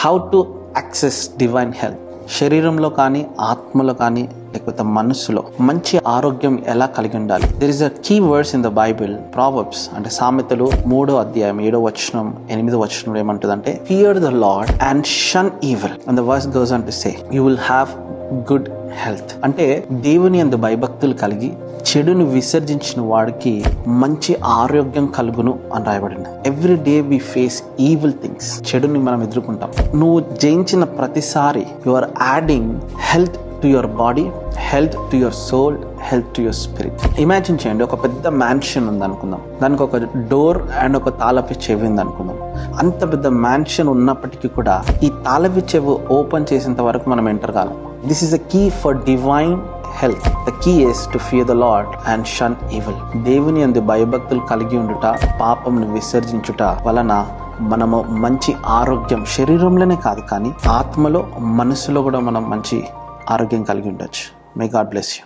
How to access divine health. శరీరంలో కానీ ఆత్మలో కానీ లేకపోతే మనసులో మంచి ఆరోగ్యం ఎలా కలిగి ఉండాలి. There is a key words in the Bible, proverbs అంటే సామెతలు 3వ అధ్యాయం 7వ వచనం 8వ వచనం ఏమంటుందంటే, fear the Lord and shun evil and the verse goes on to say you will have good health. అంటే దేవుని యందు భయభక్తులు కలిగి చెడును విసర్జించిన వాడికి మంచి ఆరోగ్యం కలుగును అని రాయబడింది. Every day we face evil things. చెడుని మనం ఎదుర్కొంటాం. నువ్వు జయించిన ప్రతిసారి you are adding health to your body, health to your soul, health to your spirit. Imagine చేయండి, ఒక పెద్ద మ్యాన్షన్ ఉంది అనుకుందాం, దానికి ఒక డోర్ అండ్ ఒక తాళపు చెవి ఉంది అనుకుందాం. అంత పెద్ద మ్యాన్షన్ ఉన్నప్పటికీ కూడా ఈ తాళపు చెవి ఓపెన్ చేసేంత వరకు మనం ఎంటర్ కాలం. This is the key for divine health. The key is to fear the Lord and shun evil. దేవుని యందు భయభక్తులు కలిగి ఉండుట, పాపంను విసర్జించుట వలన మనము మంచి ఆరోగ్యం శరీరంలోనే కాదు కానీ ఆత్మలో మనసులో కూడా మనం మంచి ఆరోగ్యం కలిగి ఉండొచ్చు. May God bless you.